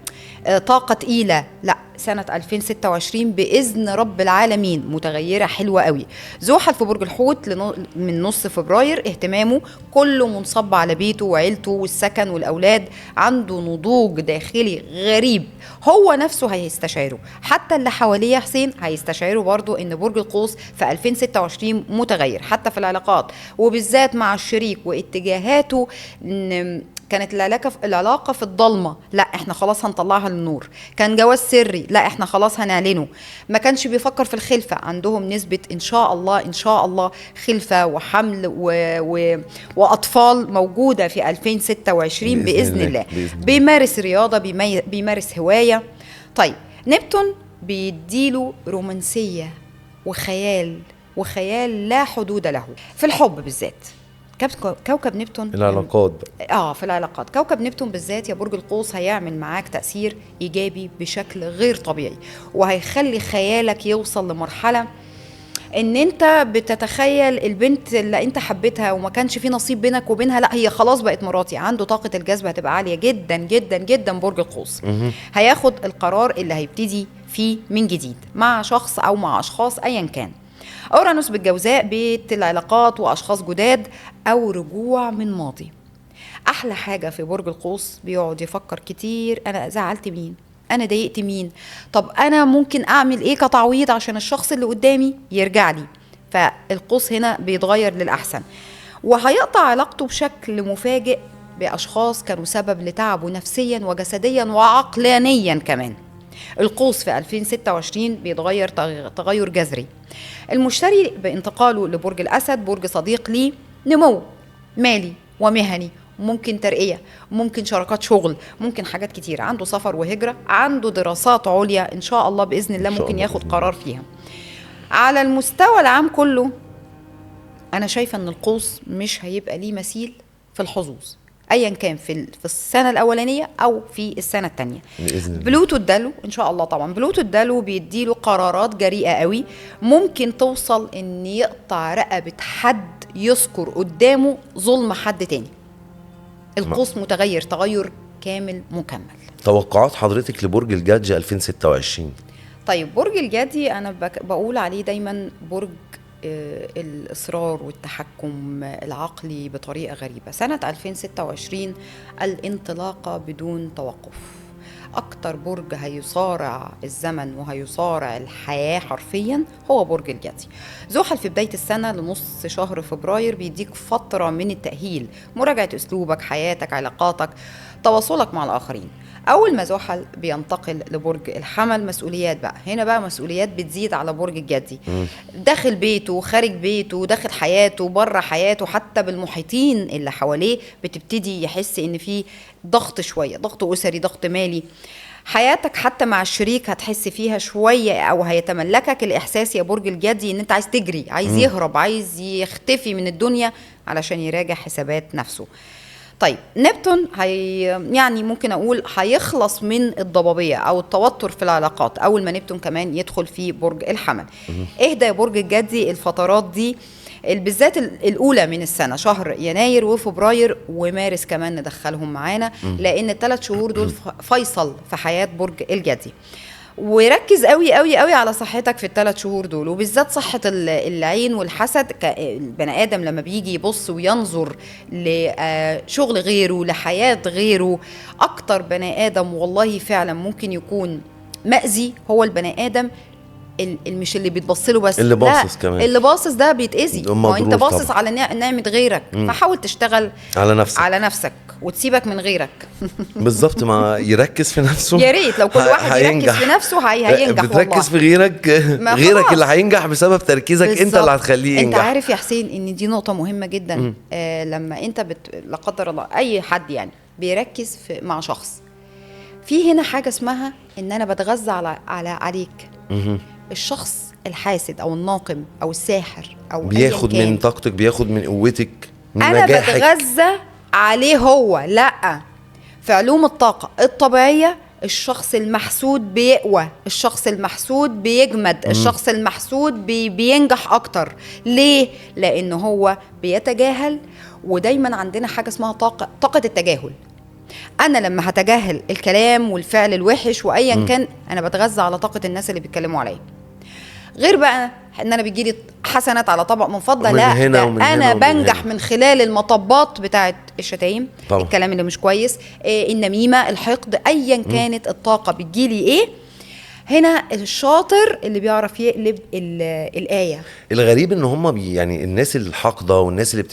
طاقه تقيله، لا سنه 2026 باذن رب العالمين متغيره حلوه قوي. زحل في برج الحوت من نص فبراير اهتمامه كله منصب على بيته وعيلته والسكن والاولاد. عنده نضوج داخلي غريب، هو نفسه هيستشعره، حتى اللي حواليه حسين هيستشعروا برضو ان برج القوس في 2026 متغير، حتى في العلاقات وبالذات مع الشريك واتجاهاته. ان كانت العلاقة في الضلمة، لا احنا خلاص هنطلعها للنور. كان جواز سري، لا احنا خلاص هنعلنه. ما كانش بيفكر في الخلفة، عندهم نسبة ان شاء الله خلفة وحمل واطفال موجودة في 2026 بإذن الله. بيمارس رياضة، بيمارس هواية. طيب نبتون بيديله رومانسية وخيال لا حدود له في الحب بالذات. كوكب نبتون العلاقات في العلاقات. كوكب نبتون بالذات يا برج القوس هيعمل معاك تأثير إيجابي بشكل غير طبيعي، وهيخلي خيالك يوصل لمرحلة ان انت بتتخيل البنت اللي انت حبيتها وما كانش في نصيب بينك وبينها، لا هي خلاص بقت مراتي. عنده طاقة الجذب هتبقى عالية جدا جدا جدا. برج القوس هياخد القرار اللي هيبتدي فيه من جديد مع شخص او مع اشخاص ايا كان. اورانوس بالجوزاء بيت العلاقات واشخاص جداد او رجوع من ماضي. احلى حاجه في برج القوس بيقعد يفكر كتير، انا زعلت مين، انا ضايقت مين، طب انا ممكن اعمل ايه كتعويض عشان الشخص اللي قدامي يرجع لي. فالقوس هنا بيتغير للاحسن، وهيقطع علاقته بشكل مفاجئ باشخاص كانوا سبب لتعبه نفسيا وجسديا وعقلانيا كمان. القوس في 2026 بيتغير تغير جذري. المشتري بانتقاله لبرج الأسد، برج صديق ليه، نمو مالي ومهني، ممكن ترقية، ممكن شراكات شغل، ممكن حاجات كتير. عنده سفر وهجرة، عنده دراسات عليا إن شاء الله بإذن الله ممكن ياخد قرار فيها. على المستوى العام كله أنا شايفة أن القوس مش هيبقى ليه مثيل في الحظوظ ايا كان في السنه الاولانيه او في السنه الثانيه. بلوتو الدلو ان شاء الله، طبعا بلوتو الدلو بيديله قرارات جريئه قوي، ممكن توصل ان يقطع رقبه حد يذكر قدامه ظلم حد تاني. القوس متغير تغير كامل مكمل. توقعات حضرتك لبرج الجدي 2026؟ طيب برج الجدي انا بقول عليه دايما برج الإصرار والتحكم العقلي بطريقة غريبة. سنة 2026 الانطلاقة بدون توقف. أكتر برج هيصارع الزمن وهيصارع الحياة حرفيا هو برج الجدي. زحل في بداية السنة لنص شهر فبراير بيديك فترة من التأهيل، مراجعة أسلوبك، حياتك، علاقاتك، تواصلك مع الآخرين. أول ما زحل بينتقل لبرج الحمل، مسؤوليات بقى هنا، بقى مسؤوليات بتزيد على برج الجدي. داخل بيته، خارج بيته، داخل حياته، بره حياته، حتى بالمحيطين اللي حواليه بتبتدي يحس إن في ضغط شوية، ضغط أسري، ضغط مالي. حياتك حتى مع الشريك هتحس فيها شوية أو هيتملكك الإحساس يا برج الجدي إن أنت عايز تجري، عايز يهرب، عايز يختفي من الدنيا علشان يراجع حسابات نفسه. طيب نبتون يعني ممكن اقول هيخلص من الضبابيه او التوتر في العلاقات اول ما نبتون كمان يدخل في برج الحمل. اهدى يا برج الجدي الفترات دي بالذات الاولى من السنه، شهر يناير وفبراير ومارس كمان ندخلهم معانا، لان الثلاث شهور دول فيصل في حياه برج الجدي. وركز قوي قوي قوي على صحتك في الثلاث شهور دول، وبالذات صحة العين والحسد. البني آدم لما بيجي يبص وينظر لشغل غيره لحياة غيره، أكتر بني آدم والله فعلا ممكن يكون مأذي هو البني آدم مش اللي بيتبص له بس، اللي باصص كمان، اللي باصص ده بيتأذي. وانت باصص على نعمة غيرك. فحاول تشتغل على نفسك وتسيبك من غيرك. بالظبط، ما يركز في نفسه. يا ريت لو كل واحد يركز في نفسه هينجح. بتركز في غيرك اللي هينجح بسبب تركيزك بالزبط. انت اللي هتخليه ينجح. انت عارف يا حسين ان دي نقطة مهمة جدا. لما انت لا قدر الله اي حد يعني بيركز مع شخص، في هنا حاجة اسمها ان انا بتغذى عليك. الشخص الحاسد او الناقم او الساحر او بياخد من طاقتك، بياخد من قوتك، من انا نجاحك. بتغذى عليه هو. لا، في علوم الطاقة الطبيعية الشخص المحسود بيقوى، الشخص المحسود بيجمد، الشخص المحسود بينجح اكتر. ليه؟ لانه هو بيتجاهل. ودايما عندنا حاجة اسمها طاقة التجاهل. انا لما هتجاهل الكلام والفعل الوحش وايا كان، انا بتغذى على طاقة الناس اللي بيتكلموا عليا. غير بقى ان انا بيجيلي حسنات على طبق من فضة، لا، انا بنجح من خلال المطبات بتاعت الشتايم، الكلام اللي مش كويس، النميمة، الحقد، ايا كانت الطاقة بتجيلي ايه. هنا الشاطر اللي بيعرف يقلب الآية. الغريب ان هم يعني الناس الحاقدة والناس اللي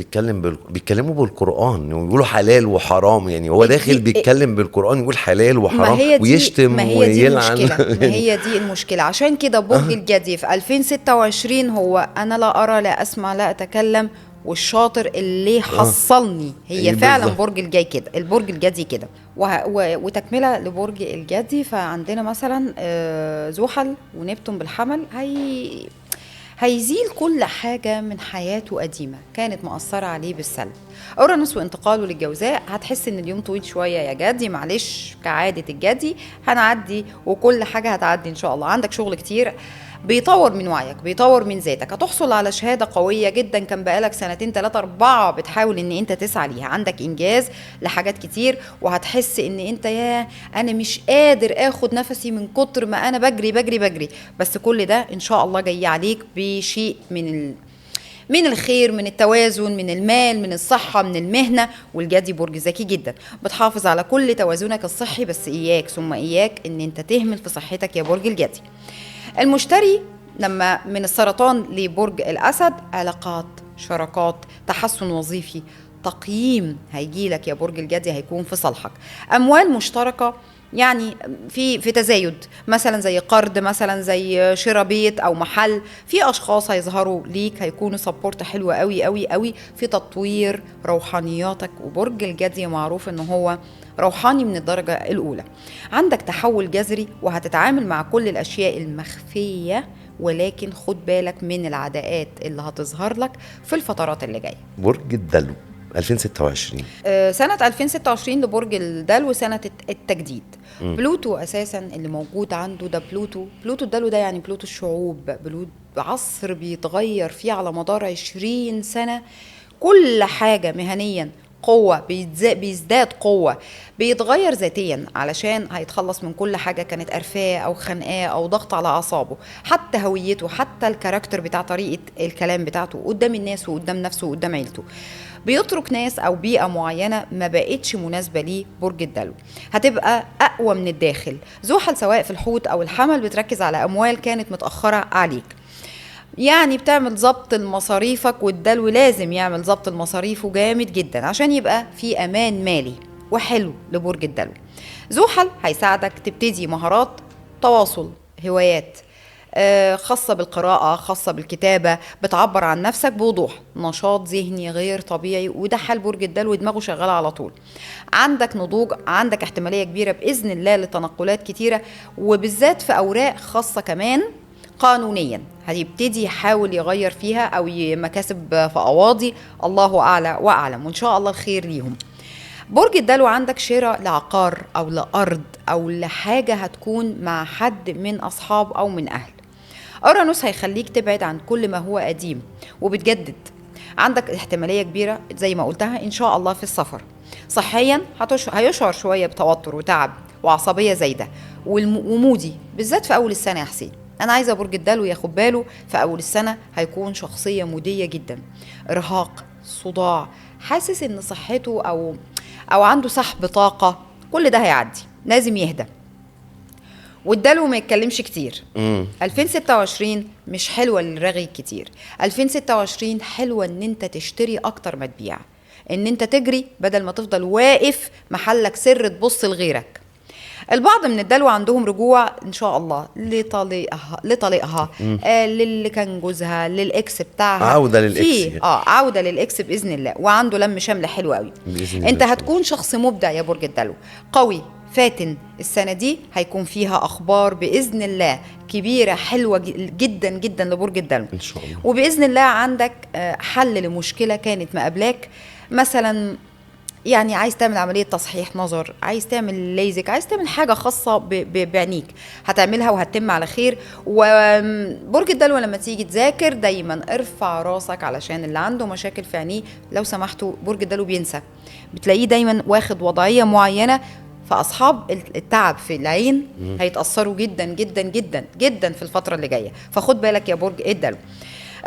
بيتكلموا بالقرآن ويقولوا حلال وحرام. يعني هو داخل بيتكلم بالقرآن يقول حلال وحرام ويشتم ويلعن. ما هي دي المشكلة. عشان كده برج الجدي في 2026 هو أنا لا أرى لا أسمع لا أتكلم، والشاطر اللي حصلني هي فعلا برج الجاي كده، البرج الجدي كده. وتكملة لبرج الجدي، فعندنا مثلا زحل ونبتون بالحمل هيزيل كل حاجة من حياته قديمة كانت مؤثرة عليه بالسلب. أورانوس وانتقاله للجوزاء، هتحس ان اليوم طويل شوية يا جدي، معلش كعادة الجدي هنعدي وكل حاجة هتعدي ان شاء الله. عندك شغل كتير بيطور من وعيك، بيطور من ذاتك، هتحصل على شهادة قوية جدا كان بقالك 2 3 4 بتحاول ان انت تسعى ليها. عندك انجاز لحاجات كتير، وهتحس ان انت انا مش قادر اخد نفسي من كتر ما انا بجري. بس كل ده ان شاء الله جاي عليك بشيء من الخير، من التوازن، من المال، من الصحة، من المهنة. والجدي برج ذكي جدا، بتحافظ على كل توازنك الصحي، بس إياك ثم إياك ان انت تهمل في صحتك يا برج الجدي. المشتري لما من السرطان لبرج الأسد، علاقات، شراكات، تحسن وظيفي، تقييم هيجيلك يا برج الجدي هيكون في صالحك. أموال مشتركة يعني في تزايد، مثلا زي قرض، مثلا زي شراء بيت او محل. في اشخاص هيظهروا ليك هيكونوا سبورت حلوة قوي قوي قوي في تطوير روحانياتك. وبرج الجدي معروف ان هو روحاني من الدرجة الاولى. عندك تحول جذري وهتتعامل مع كل الاشياء المخفية، ولكن خد بالك من العداءات اللي هتظهر لك في الفترات اللي جاية. برج الدلو 2026 سنة 2026 لبرج الدلو سنة التجديد. بلوتو أساسا اللي موجود عنده ده بلوتو الدلو ده يعني بلوتو الشعوب، عصر بيتغير فيه على مدار 20 سنة. كل حاجة مهنيا قوة بيزداد قوة، بيتغير ذاتيا علشان هيتخلص من كل حاجة كانت قرفاه أو خنقاه أو ضغط على أعصابه، حتى هويته، حتى الكاركتر بتاع طريقة الكلام بتاعته قدام الناس وقدام نفسه وقدام عيلته. بيترك ناس أو بيئة معينة ما بقتش مناسبة ليه. برج الدلو هتبقى أقوى من الداخل. زحل سواء في الحوت أو الحمل بتركز على أموال كانت متأخرة عليك، يعني بتعمل ضبط المصاريفك، والدلو لازم يعمل ضبط المصاريفه جامد جدا عشان يبقى في أمان مالي وحلو لبرج الدلو. زحل هيساعدك تبتدي مهارات تواصل، هوايات خاصة بالقراءة، خاصة بالكتابة، بتعبر عن نفسك بوضوح، نشاط ذهني غير طبيعي، وده حال برج الدلو، دماغه شغالة على طول. عندك نضوج، عندك احتمالية كبيرة بإذن الله لتنقلات كتيرة، وبالذات في أوراق خاصة كمان قانونيا هيبتدي يحاول يغير فيها أو مكاسب في قواضي، الله أعلى وأعلم، وإن شاء الله الخير ليهم. برج الدلو عندك شراء لعقار او لارض او لحاجه هتكون مع حد من اصحاب او من اهل. اورانوس هيخليك تبعد عن كل ما هو قديم وبتجدد. عندك احتماليه كبيره زي ما قلتها ان شاء الله في السفر. صحيا هيشعر شويه بتوتر وتعب وعصبيه زايده ومودي بالذات في اول السنه يا حسين. انا عايزه برج الدلو ياخد باله في اول السنه هيكون شخصيه موديه جدا، ارهاق، صداع، حاسس ان صحته او عنده سحب طاقه. كل ده هيعدي، لازم يهدى. والدلو ما يتكلمش كتير. 2026 مش حلوه للرغي كتير. 2026 حلوه ان انت تشتري اكتر ما تبيع، ان انت تجري بدل ما تفضل واقف محلك سر تبص لغيرك. البعض من الدلو عندهم رجوع ان شاء الله لطليقها للي كان جوزها، للاكس بتاعها، عوده للاكس عوده للاكس باذن الله. وعنده لم شمل حلو قوي. انت هتكون شخص مبدع يا برج الدلو، قوي فاتن. السنه دي هيكون فيها اخبار باذن الله كبيره حلوه جدا جدا لبرج الدلو ان شاء الله. وباذن الله عندك حل لمشكله كانت مقابلاك، مثلا يعني عايز تعمل عملية تصحيح نظر، عايز تعمل ليزك، عايز تعمل حاجة خاصة بعينيك، هتعملها وهتتم على خير. وبرج الدلو لما تيجي تذاكر دايما ارفع راسك، علشان اللي عنده مشاكل في عينيه لو سمحتوا برج الدلو بينسى، بتلاقيه دايما واخد وضعية معينة. فأصحاب التعب في العين هيتأثروا جدا جدا جدا جدا في الفترة اللي جاية، فخد بالك يا برج الدلو.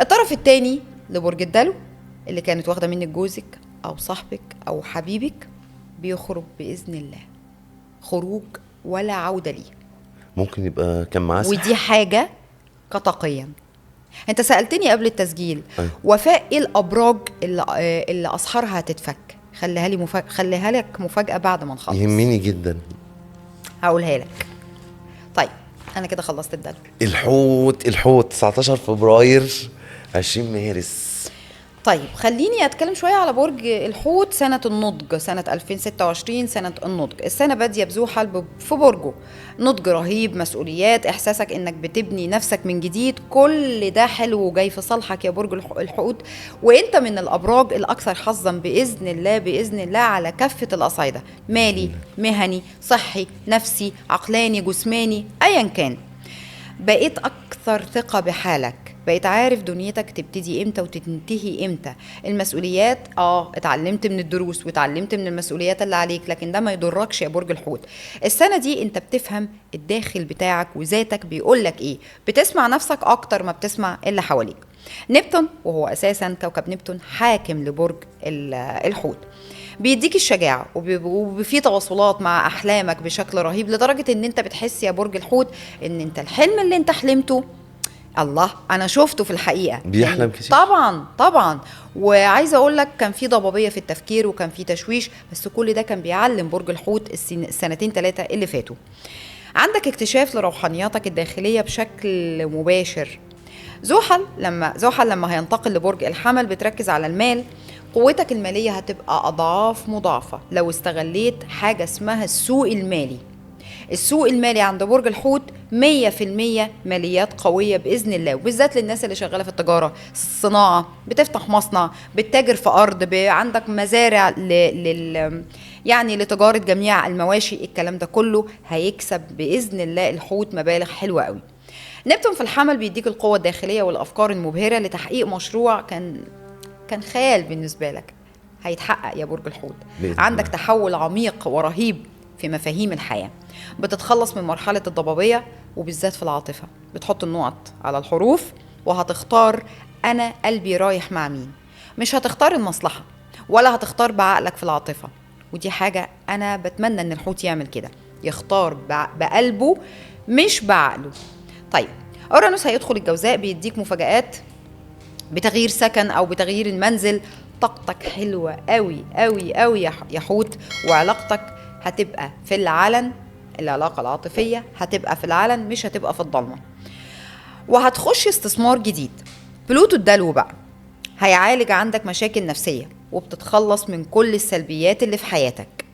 الطرف الثاني لبرج الدلو اللي كانت واخدة منك جوزك أو صاحبك أو حبيبك بيخرج بإذن الله، خروج ولا عودة ليه. ممكن يبقى كان معاه ودي حاجة قطقيا. أنت سألتني قبل التسجيل وفاء إيه الأبراج اللي أسحارها هتتفك. خليها لك مفاجأة بعد ما نخلص. يهمني جدا، هقولها لك. طيب أنا كده خلصت الدلو. الحوت 19 فبراير 20 مارس. طيب خليني أتكلم شوية على برج الحوت. سنة النضج، سنة 2026 سنة النضج. السنة بادية بزحل في برجه، نضج رهيب، مسؤوليات، إحساسك إنك بتبني نفسك من جديد. كل ده حلو وجاي في صالحك يا برج الحوت. وإنت من الأبراج الأكثر حظا بإذن الله بإذن الله على كافة الأصعدة، مالي، مهني، صحي، نفسي، عقلاني، جسماني، أيا كان. بقيت أكثر ثقة بحالك، بقيت عارف دنيتك تبتدي امتى وتنتهي امتى. المسؤوليات اتعلمت من الدروس واتعلمت من المسؤوليات اللي عليك، لكن ده ما يضركش يا برج الحوت. السنة دي انت بتفهم الداخل بتاعك وذاتك بيقولك ايه، بتسمع نفسك اكتر ما بتسمع اللي حواليك. نبتون وهو اساسا كوكب نبتون حاكم لبرج الحوت، بيديك الشجاعة وفي تواصلات مع أحلامك بشكل رهيب، لدرجة ان انت بتحس يا برج الحوت ان انت الحلم اللي انت حلمته الله انا شفته في الحقيقه. بيحلم كتير طبعا. وعايزه اقول لك كان في ضبابيه في التفكير وكان في تشويش، بس كل ده كان بيعلم برج الحوت السنتين 3 اللي فاتوا. عندك اكتشاف لروحانياتك الداخليه بشكل مباشر. زحل لما هينتقل لبرج الحمل بتركز على المال. قوتك الماليه هتبقى اضعاف مضاعفه لو استغليت حاجه اسمها السوق المالي. السوق المالي عند برج الحوت 100% ماليات قوية بإذن الله، وبالذات للناس اللي شغالة في التجارة، الصناعة، بتفتح مصنع، بتتاجر في أرض، عندك مزارع يعني لتجارة جميع المواشي. الكلام ده كله هيكسب بإذن الله الحوت مبالغ حلوة قوي. نبتون في الحمل بيديك القوة الداخلية والأفكار المبهرة لتحقيق مشروع كان خيال بالنسبة لك، هيتحقق يا برج الحوت. عندك تحول عميق ورهيب في مفاهيم الحياة، بتتخلص من مرحلة الضبابية وبالذات في العاطفة، بتحط النقط على الحروف وهتختار أنا قلبي رايح مع مين. مش هتختار المصلحة ولا هتختار بعقلك في العاطفة، ودي حاجة أنا بتمنى أن الحوت يعمل كده، يختار بقلبه مش بعقله. طيب أورانوس هيدخل الجوزاء، بيديك مفاجآت بتغيير سكن أو بتغيير المنزل. طاقتك حلوة قوي قوي قوي يا حوت، وعلاقتك هتبقى في العلن، العلاقة العاطفية هتبقى في العلن مش هتبقى في الضلمة. وهتخش استثمار جديد. بلوتو الدلو بقى هيعالج عندك مشاكل نفسية وبتتخلص من كل السلبيات اللي في حياتك.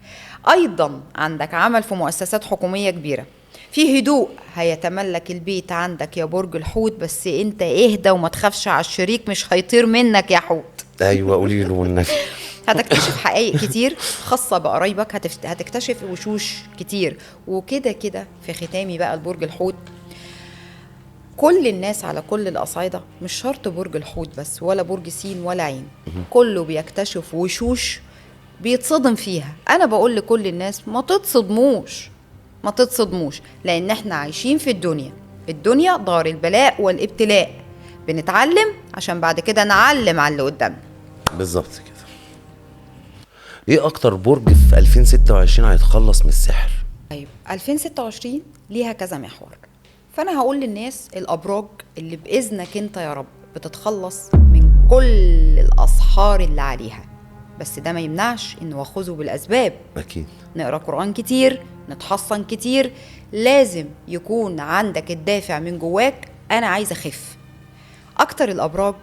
أيضا عندك عمل في مؤسسات حكومية كبيرة، في هدوء هيتملك البيت عندك يا برج الحوت. بس انت اهدى وما تخافش على الشريك، مش هيطير منك يا حوت. ايوه قولي له والنبي. هتكتشف حقائق كتير خاصة بقرايبك، هتكتشف وشوش كتير. وكده كده في ختامي بقى البرج الحوت، كل الناس على كل الأصعدة، مش شرط برج الحوت بس ولا برج سين ولا عين، كله بيكتشف وشوش بيتصدم فيها. أنا بقول لكل الناس ما تتصدموش، ما تتصدموش، لأن احنا عايشين في الدنيا دار البلاء والابتلاء، بنتعلم عشان بعد كده نعلم على اللي قدامنا. بالظبط كده. ايه اكتر برج في 2026 هيتخلص من السحر؟ طيب 2026 ليها كذا محور، فانا هقول للناس الابراج اللي باذنك انت يا رب بتتخلص من كل الاسحار اللي عليها، بس ده ما يمنعش ان واخذوا بالاسباب. اكيد نقرا قران كتير، نتحصن كتير، لازم يكون عندك الدافع من جواك، انا عايزه اخف. اكتر الابراج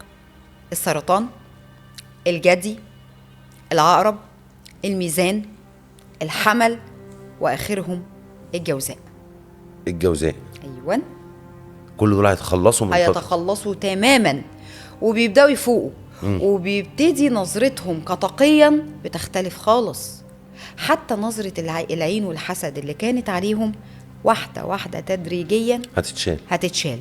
السرطان، الجدي، العقرب، الميزان، الحمل، واخرهم الجوزاء. الجوزاء، ايوه، كل دول هيتخلصوا من هيتخلصوا تماما وبيبداوا يفوقوا، وبيبتدي نظرتهم كتقيا بتختلف خالص. حتى نظرة العين والحسد اللي كانت عليهم واحدة واحدة تدريجيا هتتشال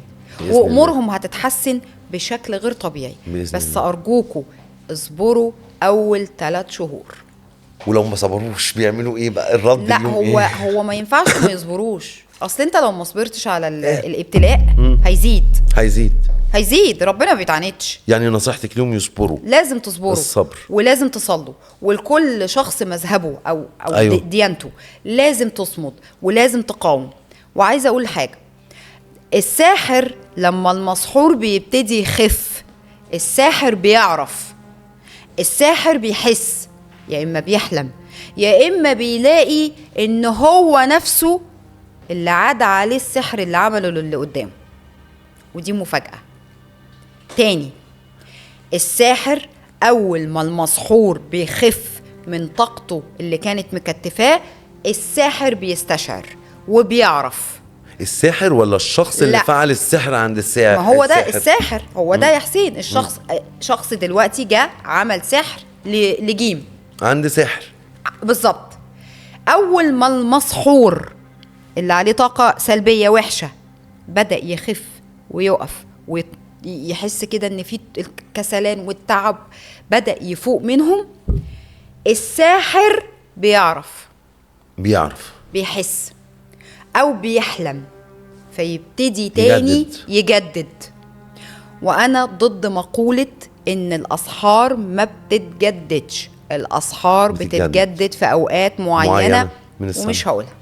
وأمورهم هتتحسن بشكل غير طبيعي. بس أرجوكوا اصبروا أول 3 شهور. ولو ما صبروش بيعملوا ايه بقى الرد؟ لا هو ما ينفعش ما يصبروش. اصل انت لو ما صبرتش على الابتلاء هيزيد ربنا ما بيتعاندش. يعني نصيحتك لهم يصبروا، لازم تصبروا، الصبر، ولازم تصلوا، ولكل شخص مذهبه او أيوه. ديانته لازم تصمد ولازم تقاوم. وعايزه اقول حاجه، الساحر لما المسحور بيبتدي يخف، الساحر بيعرف، الساحر بيحس، يا اما بيحلم يا اما بيلاقي ان هو نفسه اللي عاد عليه السحر اللي عمله للي قدامه. ودي مفاجأة تاني، الساحر اول ما المسحور بيخف من طاقته اللي كانت مكتفاه، الساحر بيستشعر وبيعرف. الساحر ولا الشخص اللي فعل السحر عند الساحر؟ ما هو ده الساحر، هو ده يا حسين. شخص دلوقتي جاء عمل سحر لجيم عند ساحر بالظبط. اول ما المسحور اللي عليه طاقة سلبية وحشة بدأ يخف ويقف ويحس كده ان في الكسلان والتعب بدأ يفوق منهم، الساحر بيعرف بيحس او بيحلم، فيبتدي تاني يجدد. وانا ضد مقولة ان الاسحار ما بتتجددش، الاسحار بتتجدد في اوقات معينة من السنة. ومش هقولها.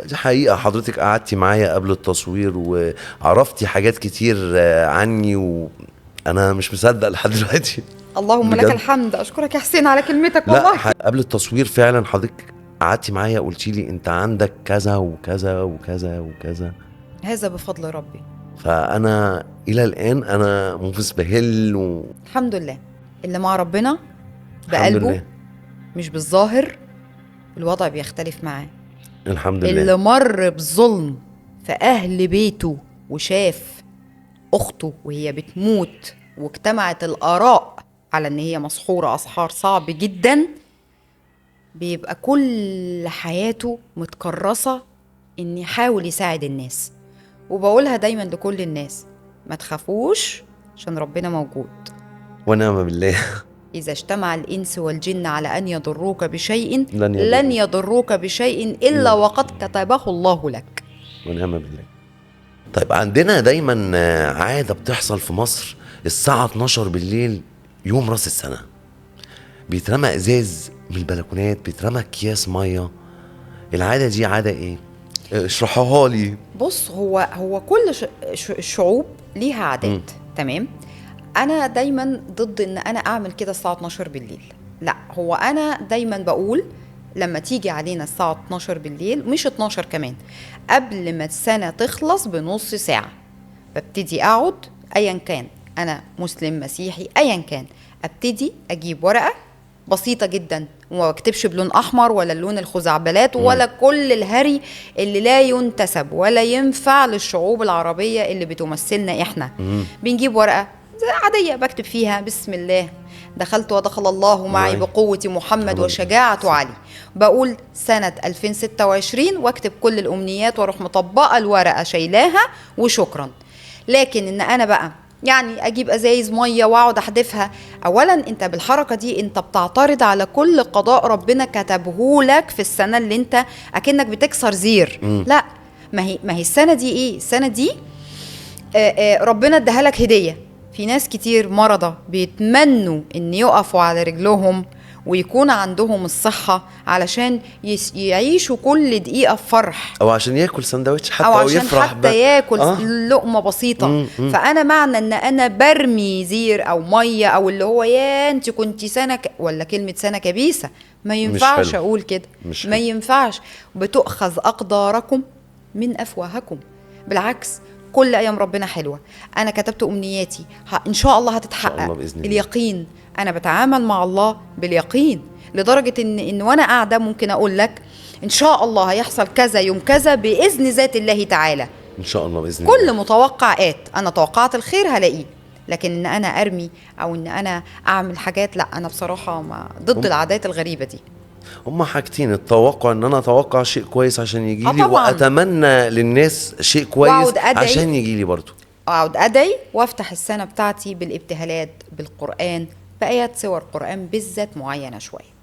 دي حقيقة، حضرتك قعدتي معايا قبل التصوير وعرفتي حاجات كتير عني وأنا مش مصدق لحد دلوقتي. اللهم بجد. لك الحمد، أشكرك يا حسين على كلمتك والله. قبل التصوير فعلا حضرتك قعدتي معايا قلتي لي أنت عندك كذا وكذا وكذا وكذا. هذا بفضل ربي. فأنا إلى الآن أنا منبهل الحمد لله. اللي مع ربنا بقلبه مش بالظاهر الوضع بيختلف معاه. الحمد لله. اللي مر بظلم في أهل بيته وشاف أخته وهي بتموت واجتمعت الآراء على أن هي مسحورة أسحار صعب جدا، بيبقى كل حياته متكرسة أن يحاول يساعد الناس. وبقولها دايما لكل الناس، ما تخافوش عشان ربنا موجود. ونعم بالله. إذا اجتمع الإنس والجن على أن يضروك بشيء لن يضروك بشيء إلا وقد كتبه الله لك. ونعم بالله. طيب عندنا دايما عادة بتحصل في مصر الساعة 12 بالليل يوم راس السنة، بيترمى إزاز من البلكونات، بيترمى أكياس مية. العادة دي عادة إيه؟ اشرحوها لي. بص، هو كل الشعوب ليها عادات. تمام. أنا دايما ضد إن أنا أعمل كده الساعة 12 بالليل. لا، هو أنا دايما بقول لما تيجي علينا الساعة 12 بالليل، مش 12 كمان، قبل ما السنة تخلص بنص ساعة ببتدي أقعد، أيا كان أنا مسلم مسيحي أيا كان، أبتدي أجيب ورقة بسيطة جدا وما بكتبش بلون أحمر ولا اللون الخزعبلات ولا كل الهري اللي لا ينتسب ولا ينفع للشعوب العربية اللي بتمثلنا إحنا. بنجيب ورقة عاديه بكتب فيها بسم الله دخلت ودخل الله معي معي. بقوة محمد وشجاعة علي. بقول سنة 2026 واكتب كل الأمنيات واروح مطبقة الورقة شايلاها وشكرا. لكن إن أنا بقى يعني أجيب أزايز مية وأقعد أحدفها، أولا أنت بالحركة دي أنت بتعترض على كل قضاء ربنا كتبهولك في السنة اللي أنت أكنك بتكسر زير. لا، ما هي السنة دي إيه؟ السنة دي ربنا اداها لك هدية. في ناس كتير مرضى بيتمنوا ان يقفوا على رجلهم ويكون عندهم الصحة علشان يعيشوا كل دقيقة بفرح، او عشان ياكل سندوتش حتى، او او عشان يفرح حتى ياكل لقمة بسيطة. فانا معنى ان انا برمي زير او مية او اللي هو يا انت كنتي سنة ولا كلمة سنة كبيسة، ما ينفعش اقول كده، ما ينفعش. بتؤخذ اقداركم من افواهكم. بالعكس، كل ايام ربنا حلوه. انا كتبت امنياتي ان شاء الله هتتحقق بإذن الله. اليقين، انا بتعامل مع الله باليقين لدرجه ان وانا قاعده ممكن اقول لك ان شاء الله هيحصل كذا يوم كذا باذن ذات الله تعالى، ان شاء الله باذن الله. كل متوقعات، انا توقعت الخير هلاقيه. لكن ان انا ارمي او ان انا اعمل حاجات، لا، انا بصراحه ضد العادات الغريبه دي. هما حاجتين، التوقع ان انا اتوقع شيء كويس عشان يجي لي، واتمنى للناس شيء كويس عشان يجي لي برضه. اقعد ادعي وافتح السنه بتاعتي بالابتهالات بالقران، بايات سور قران بالذات معينه شويه.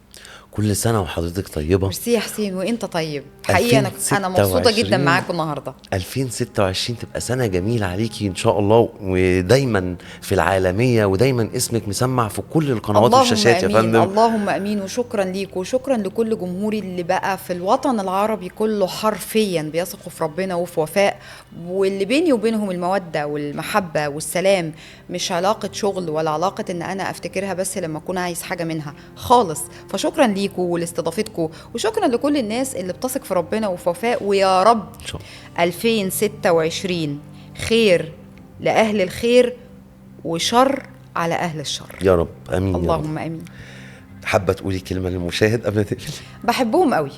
كل سنه وحضرتك طيبه. ميرسي يا حسين، وانت طيب. حقيقه انا مبسوطه جدا معاكم النهارده. 2026 تبقى سنه جميله عليكي ان شاء الله، ودايما في العالميه، ودايما اسمك مسمع في كل القنوات والشاشات يا فندم. اللهم امين. وشكرا ليك وشكرا لكل جمهوري اللي بقى في الوطن العربي كله حرفيا بيثقوا في ربنا وفي وفاء، واللي بيني وبينهم الموده والمحبه والسلام، مش علاقه شغل ولا علاقه ان انا افتكرها بس لما اكون عايز حاجه منها خالص. فشكرا ليكوا ولاستضافتكم، وشكرا لكل الناس اللي بتثق في ربنا وفي وفاء. ويا رب 2026 خير لأهل الخير وشر على أهل الشر يا رب. امين. اللهم امين. حابه تقولي كلمه للمشاهد قبل ما تقفل؟ بحبهم قوي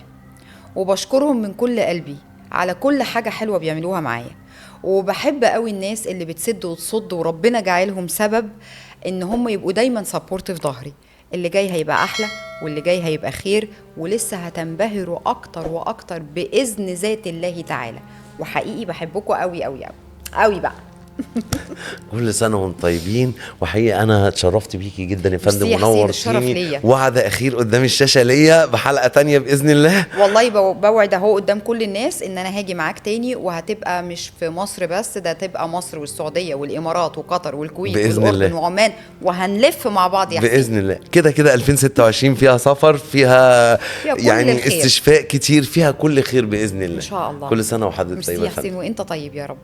وبشكرهم من كل قلبي على كل حاجه حلوه بيعملوها معايا، وبحب قوي الناس اللي بتسد وتصد وربنا جعلهم سبب ان هم يبقوا دايما سبورت في ظهري. اللي جاي هيبقى احلى، واللي جاي هيبقى خير، ولسه هتنبهروا اكتر واكتر باذن ذات الله تعالى. وحقيقي بحبكم قوي قوي قوي قوي بقى. كل سنه وانتم طيبين. وحقيقه انا اتشرفت بيكي جدا يا فندم، ونورتيني. وعد اخير قدام الشاشه ليا بحلقه تانية باذن الله. والله بوعد اهو قدام كل الناس ان انا هاجي معاك تاني، وهتبقى مش في مصر بس، ده تبقى مصر والسعوديه والامارات وقطر والكويت والاردن وعمان، وهنلف مع بعض يا حسين باذن الله. كده 2026 فيها سفر، فيها يعني الخير. استشفاء كتير، فيها كل خير باذن الله ان شاء الله. كل سنه وحضرتك طيبه يا حسين، وانت طيب يا رب.